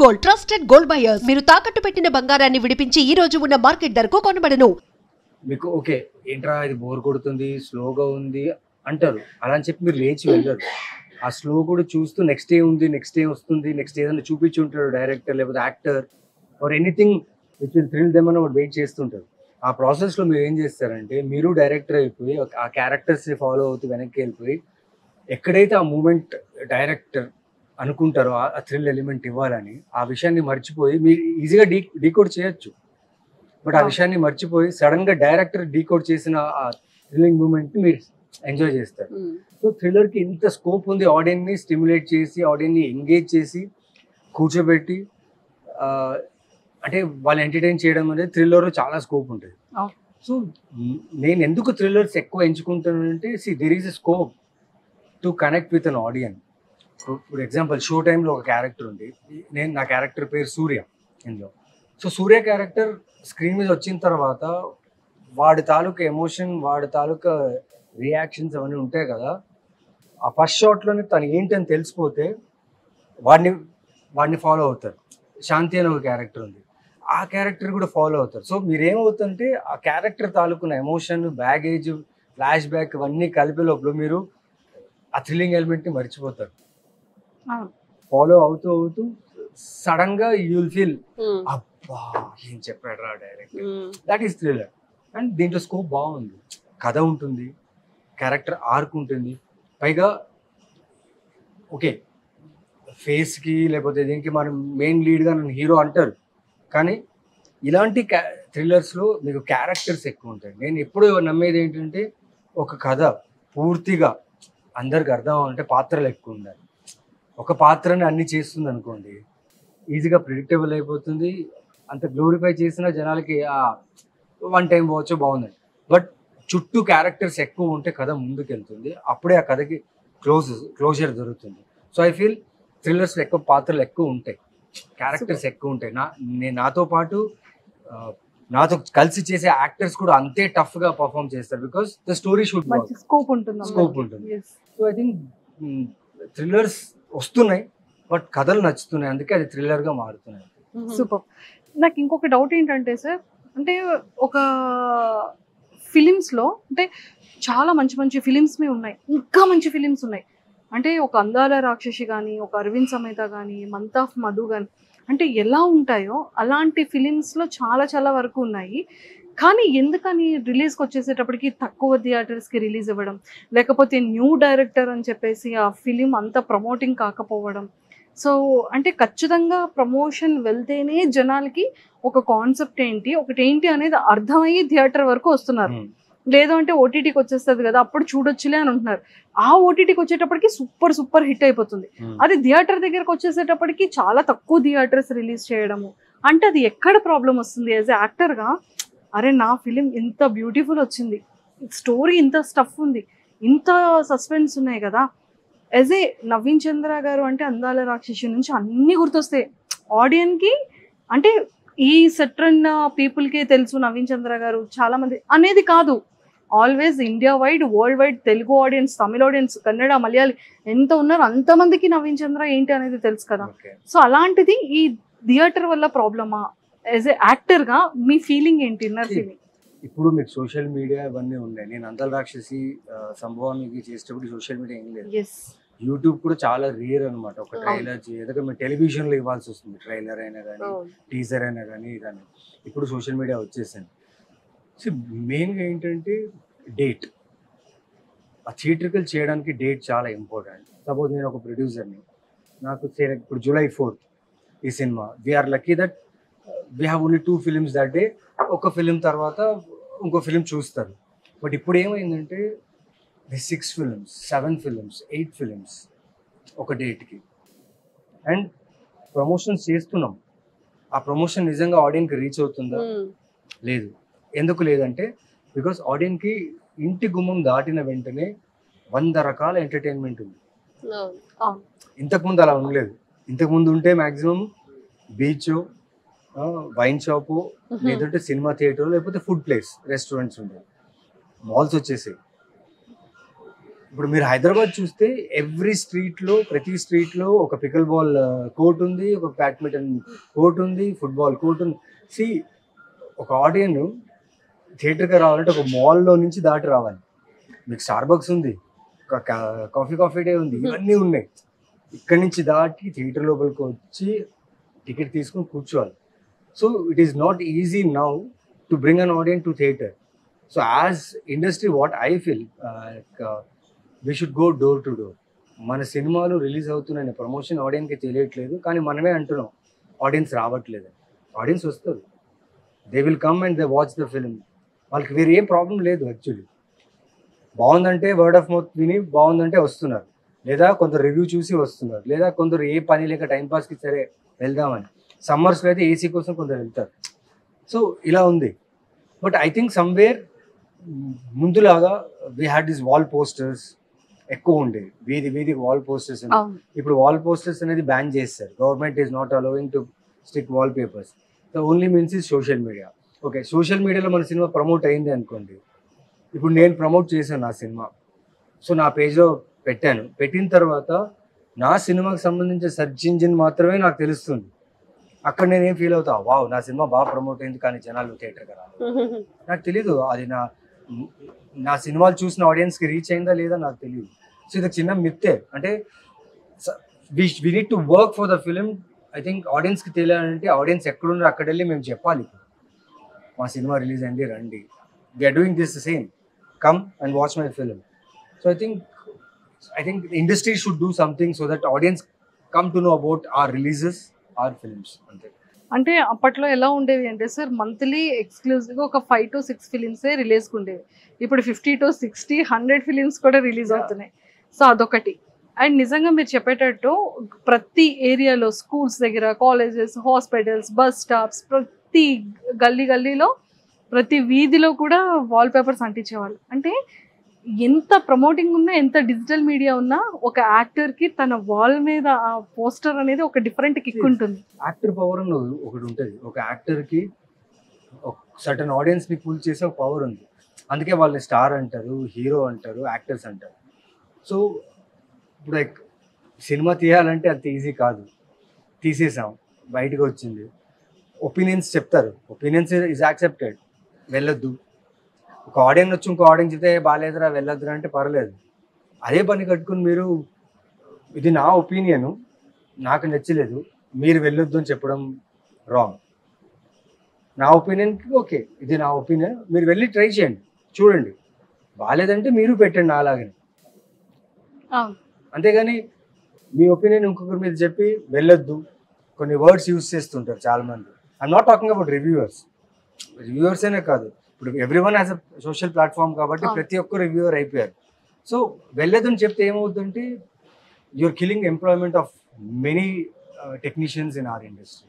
Gold trusted gold buyers. మీరు తాకట్టు పెట్టిన బంగారాన్ని విడిపించి ఈ రోజు ఉన్న మార్కెట్ ధరకు కొనబడను. మీకు ఓకే ఏంట్రా ఇది బోర్ కొడుతుంది స్లోగా ఉంది అంటారు. అలా అని చెప్పి మీరు లేచి వెళ్ళరు. ఆ స్లో కూడా చూస్తూ నెక్స్ట్ డే ఉంది, నెక్స్ట్ డే వస్తుంది, నెక్స్ట్ ఏదైనా చూపించి ఉంటాడు డైరెక్టర్ లేకపోతే actor or anything which will thrill them అని వెయిట్ చేస్తుంటారు. ఆ ప్రాసెస్లో మీరు ఏం చేస్తారంటే మీరు డైరెక్టర్ అయిపోయి ఆ క్యారెక్టర్స్ని ఫాలో అవుతూ వెనక్కి వెళ్ళిపోయి ఎక్కడైతే ఆ మూమెంట్ డైరెక్టర్ అనుకుంటారో ఆ థ్రిల్ ఎలిమెంట్ ఇవ్వాలని ఆ విషయాన్ని మర్చిపోయి మీరు ఈజీగా డీకోడ్ చేయొచ్చు. బట్ ఆ విషయాన్ని మర్చిపోయి సడన్ గా డైరెక్టర్ డీకోడ్ చేసిన ఆ థ్రిల్లింగ్ మూమెంట్ ని మీరు ఎంజాయ్ చేస్తారు. సో థ్రిల్లర్ కి ఇంత స్కోప్ ఉంది. ఆడియన్స్ ని స్టిమ్యులేట్ చేసి ఆడియన్స్ ని ఎంగేజ్ చేసి కూర్చోబెట్టి అంటే వాళ్ళు ఎంటర్టైన్ చేయడం అనేది థ్రిల్లర్ లో చాలా స్కోప్ ఉంటుంది. సో నేను ఎందుకు థ్రిల్లర్స్ ఎక్కువ ఎంచుకుంటానంటే there is a scope to connect with an audience. For example show టైంలో ఒక క్యారెక్టర్ ఉంది. నా క్యారెక్టర్ పేరు సూర్య ఇందులో. సో సూర్య క్యారెక్టర్ స్క్రీన్ మీద వచ్చిన తర్వాత వాడి తాలూకా ఎమోషన్, వాడి తాలూకా రియాక్షన్స్ అవన్నీ ఉంటాయి కదా. ఆ ఫస్ట్ షాట్లోనే తను ఏంటని తెలిసిపోతే వాడిని ఫాలో అవుతారు. శాంతి అనే ఒక క్యారెక్టర్ ఉంది, ఆ క్యారెక్టర్ కూడా ఫాలో అవుతారు. సో మీరేమవుతుంటే ఆ క్యారెక్టర్ తాలూకున్న ఎమోషన్, బ్యాగేజ్, ఫ్లాష్ బ్యాక్ ఇవన్నీ కలిపే లోపల మీరు ఆ థ్రిల్లింగ్ ఎలిమెంట్ని మర్చిపోతారు. ఫాలో అవుతూ అవుతూ సడన్ గా యూ విల్ ఫీల్ అబ్బా ఏం చెప్పాడు రా director. That is thriller. And దీంట్లో స్కోప్ బాగుంది, కథ ఉంటుంది, క్యారెక్టర్ ఆర్క్ ఉంటుంది. పైగా ఓకే ఫేస్కి లేకపోతే దీనికి మనం మెయిన్ లీడ్గా నన్ను హీరో అంటారు, కానీ ఇలాంటి థ్రిల్లర్స్లో మీకు క్యారెక్టర్స్ ఎక్కువ ఉంటాయి. నేను ఎప్పుడు నమ్మేది ఏంటంటే ఒక కథ పూర్తిగా అందరికి అర్థం అవ్వాలంటే పాత్రలు ఎక్కువ ఉండాలి. ఒక పాత్రని అన్ని చేస్తుంది అనుకోండి ఈజీగా ప్రిడిక్టబుల్ అయిపోతుంది. అంత గ్లోరిఫై చేసిన జనాలకి వన్ టైం వాచ్ బాగుంది. బట్ చుట్టూ క్యారెక్టర్స్ ఎక్కువ ఉంటే కథ ముందుకు వెళ్తుంది. అప్పుడే ఆ కథకి క్లోజర్ దొరుకుతుంది. సో ఐ ఫీల్ థ్రిల్లర్స్లో ఎక్కువ పాత్రలు ఎక్కువ ఉంటాయి, క్యారెక్టర్స్ ఎక్కువ ఉంటాయి. నాతో పాటు నాతో కలిసి చేసే యాక్టర్స్ కూడా అంతే టఫ్ గా పర్ఫామ్ చేస్తారు. Because the story should scope ఉంటుంది. సో ఐ థింక్ థ్రిల్లర్స్ వస్తున్నాయి బట్ కథలు నచ్చుతున్నాయి, అందుకే అది థ్రిల్లర్ గా మారుతున్నాయి. సూపర్. నాకు ఇంకొక డౌట్ ఏంటంటే సార్, అంటే ఒక ఫిలిమ్స్లో అంటే చాలా మంచి మంచి ఫిలిమ్స్ ఉన్నాయి, ఇంకా మంచి ఫిలిమ్స్ ఉన్నాయి. అంటే ఒక అందాల రాక్షసి కానీ, ఒక అరవింద్ సమేత కానీ, మంత్ ఆఫ్ మధు కానీ, అంటే ఎలా ఉంటాయో అలాంటి ఫిలిమ్స్లో చాలా చాలా వరకు ఉన్నాయి. కానీ ఎందుకని రిలీజ్కి వచ్చేసేటప్పటికి తక్కువ థియేటర్స్కి రిలీజ్ ఇవ్వడం, లేకపోతే న్యూ డైరెక్టర్ అని చెప్పేసి ఆ ఫిలిం అంత ప్రమోటింగ్ కాకపోవడం. సో అంటే ఖచ్చితంగా ప్రమోషన్ వెళ్తేనే జనాలకి ఒక కాన్సెప్ట్ ఏంటి, ఒకటి ఏంటి అనేది అర్థమయ్యి థియేటర్ వరకు వస్తున్నారు. లేదు అంటే ఓటీటీకి వచ్చేస్తుంది కదా అప్పుడు చూడొచ్చులే అని అంటున్నారు. ఆ ఓటీటీకి వచ్చేటప్పటికి సూపర్ సూపర్ హిట్ అయిపోతుంది. అది థియేటర్ దగ్గరకు వచ్చేసేటప్పటికి చాలా తక్కువ థియేటర్స్ రిలీజ్ చేయడము. అంటే అది ఎక్కడ ప్రాబ్లం వస్తుంది? యాజ్ ఎ యాక్టర్గా అరే నా ఫిలిం ఇంత బ్యూటిఫుల్ వచ్చింది, స్టోరీ ఇంత స్టఫ్ ఉంది, ఇంత సస్పెన్స్ ఉన్నాయి కదా. యాజ్ ఏ నవీన్ చంద్ర గారు అంటే అందాల రాక్షసి నుంచి అన్నీ గుర్తొస్తాయి ఆడియన్కి. అంటే ఈ సెట్రన్ పీపుల్కే తెలుసు నవీన్ చంద్ర గారు చాలా మంది అనేది కాదు, always India wide, world wide, Telugu audience, Tamil audience, Kannada, Malayali ఎంత ఉన్నారు అంతమందికి నవీన్ చంద్ర ఏంటి అనేది తెలుసు కదా. సో అలాంటిది ఈ థియేటర్ వల్ల ప్రాబ్లమా? యాజ్ ఏ యాక్టర్గా మీ ఫీలింగ్ ఏంటి? Inner feeling. ఇప్పుడు మీకు సోషల్ మీడియా ఇవన్నీ ఉన్నాయి. నేను అందాల రాక్షసి సంభవానికి చేసేటప్పుడు సోషల్ మీడియా ఏం లేదు. యూట్యూబ్ కూడా చాలా రేర్ అనమాట. ఒక ట్రైలర్ ఏదైనా మీరు టెలివిజన్లో ఇవ్వాల్సి వస్తుంది, ట్రైలర్ అయినా కానీ టీజర్ అయినా కానీ కానీ. ఇప్పుడు సోషల్ మీడియా వచ్చేసింది. సో మెయిన్గా ఏంటంటే డేట్, ఆ థియేటర్కల్ చేయడానికి డేట్ చాలా ఇంపార్టెంట్. సపోజ్ నేను ఒక ప్రొడ్యూసర్ని, నాకు ఇప్పుడు July 4th ఈ సినిమా, we are lucky that we have only 2 films that day. ఒక ఫిలిం తర్వాత ఇంకో ఫిలిం చూస్తారు. బట్ ఇప్పుడు ఏమైందంటే 6 films, 7 films, 8 films ఒక డేట్కి. అండ్ ప్రమోషన్స్ చేస్తున్నాం, ఆ ప్రమోషన్ నిజంగా ఆడియన్కి రీచ్ అవుతుందా? లేదు. ఎందుకు లేదంటే బికాస్ ఆడియన్కి ఇంటి గుమ్మం దాటిన వెంటనే 100 రకాల ఎంటర్టైన్మెంట్ ఉంది. ఇంతకుముందు అలా ఉండలేదు. ఇంతకుముందు ఉంటే మ్యాక్సిమం బీచ్, వైన్ షాపు, లేదంటే సినిమా థియేటర్, లేకపోతే ఫుడ్ ప్లేస్, రెస్టారెంట్స్ ఉండేవి. మాల్స్ వచ్చేసాయి. ఇప్పుడు మీరు హైదరాబాద్ చూస్తే ఎవ్రీ స్ట్రీట్లో, ప్రతి స్ట్రీట్లో ఒక పికల్ బాల్ కోర్ట్ ఉంది, ఒక బ్యాడ్మింటన్ కోర్ట్ ఉంది, ఫుట్బాల్ కోర్ట్ ఉంది. సి ఒక ఆడియన్ థియేటర్కి రావాలంటే ఒక మాల్లో నుంచి దాటి రావాలి. మీకు స్టార్ బక్స్ ఉంది, ఒక కాఫీ డే ఉంది, ఇవన్నీ ఉన్నాయి. ఇక్కడి నుంచి దాటి థియేటర్ లోపలికి వచ్చి టికెట్ తీసుకొని కూర్చోవాలి. So it is not easy now to bring an audience to theatre. So as industry what I feel we should go door to door. మన సినిమాలు రిలీజ్ అవుతున్నాయని ప్రమోషన్ ఆడియన్స్కి తెలియట్లేదు, కానీ మనమే అంటున్నాం ఆడియన్స్ రావట్లేదు. ఆడియన్స్ వస్తారు, they will come and they watch the film. వాళ్ళకి వేరే ఏం ప్రాబ్లం లేదు. యాక్చువల్లీ బాగుందంటే వర్డ్ ఆఫ్ మౌత్ విని బాగుందంటే వస్తున్నారు, లేదా కొందరు రివ్యూ చూసి వస్తున్నారు, లేదా కొందరు ఏ పని లేక టైంపాస్కి సరే వెళ్దామని. సమ్మర్స్లో అయితే ఏసీ కోసం కొందరు వెళ్తారు. సో ఇలా ఉంది. బట్ ఐ థింక్ సమ్వేర్ ముందులాగా we had this wall posters ఎక్కువ ఉండేవి. వీధి వాల్ పోస్టర్స్. ఇప్పుడు వాల్ పోస్టర్స్ అనేది బ్యాన్ చేస్తారు. Government is not allowing to stick wall papers. The only means is social media. Okay, social మీడియాలో మన సినిమా ప్రమోట్ అయింది అనుకోండి. ఇప్పుడు నేను ప్రమోట్ చేశాను నా సినిమా, సో నా పేజ్లో పెట్టాను. పెట్టిన తర్వాత నా సినిమాకి సంబంధించిన సెర్చ్ ఇంజిన్ మాత్రమే నాకు తెలుస్తుంది. అక్కడ నేనేం ఫీల్ అవుతా, వావ్ నా సినిమా బాగా ప్రమోట్ అయింది కానీ జనాలు థియేటర్కి రాదు. నాకు తెలీదు అది నా సినిమాలు చూసిన ఆడియన్స్కి రీచ్ అయిందా లేదా నాకు తెలియదు. సో ఇది చిన్న మిత్తే. అంటే we need to work for the film. I think ఆడియన్స్కి తెలియాలంటే ఆడియన్స్ ఎక్కడున్నారు అక్కడ వెళ్ళి మేము చెప్పాలి, మా సినిమా రిలీజ్ అయింది రండి, we are doing this same, come and watch my film. So I think industry should do something so that audience come to know about our releases, our films. అంతే. అంటే అప్పట్లో ఎలా ఉండేవి అంటే సార్, మంత్లీ ఎక్స్క్లూజివ్గా ఒక 5 to 6 ఫిలిమ్సే రిలీజ్కి ఉండేవి. ఇప్పుడు 50 to 60, 100 ఫిలిమ్స్ కూడా రిలీజ్ అవుతున్నాయి. సో అదొకటి. అండ్ నిజంగా మీరు చెప్పేటట్టు ప్రతి ఏరియాలో, స్కూల్స్ దగ్గర, కాలేజెస్, హాస్పిటల్స్, బస్ స్టాప్స్, ప్రతి గల్లీలో, ప్రతి వీధిలో కూడా వాల్ పేపర్స్ అంటించేవాళ్ళు. అంటే ఎంత ప్రమోటింగ్ ఉన్నా, ఎంత డిజిటల్ మీడియా ఉన్నా, ఒక యాక్టర్కి తన వాల్ మీద ఆ పోస్టర్ అనేది ఒక డిఫరెంట్ కిక్ ఉంటుంది. యాక్టర్ పవర్ అని ఒకటి ఉంటుంది. ఒక యాక్టర్కి సర్టన్ ఆడియన్స్ని పుల్ చేసే ఒక పవర్ ఉంది. అందుకే వాళ్ళని స్టార్ అంటారు, హీరో అంటారు, యాక్టర్స్ అంటారు. సో ఇప్పుడు సినిమా తీయాలంటే అంత ఈజీ కాదు. తీసేసాం, బయటకు వచ్చింది, ఒపీనియన్స్ చెప్తారు, ఒపీనియన్స్ ఈజ్ యాక్సెప్టెడ్, వెళ్ళొద్దు. ఒక ఆడియన్స్ వచ్చి ఇంకో ఆడియన్స్ చెప్తే బాగాలేదురా వెళ్ళొద్దురా అంటే పర్లేదు. అదే పని కట్టుకుని మీరు ఇది నా ఒపీనియను, నాకు నచ్చలేదు, మీరు వెళ్ళొద్దు అని చెప్పడం రాంగ్. నా ఒపీనియన్కి ఓకే, ఇది నా ఒపీనియన్, మీరు వెళ్ళి ట్రై చేయండి, చూడండి, బాగాలేదంటే మీరు పెట్టండి అలాగని. అంతేగాని మీ ఒపీనియన్ ఇంకొకరి మీద చెప్పి వెళ్ళొద్దు. కొన్ని వర్డ్స్ యూజ్ చేస్తుంటారు చాలామంది. I'm not talking about reviewers అనే కాదు, ఇప్పుడు everyone has a social platform కాబట్టి ప్రతి ఒక్కరు రివ్యూవర్ అయిపోయారు. సో వెళ్ళదని చెప్తే ఏమవుతుందంటే you're killing employment of many technicians in our industry.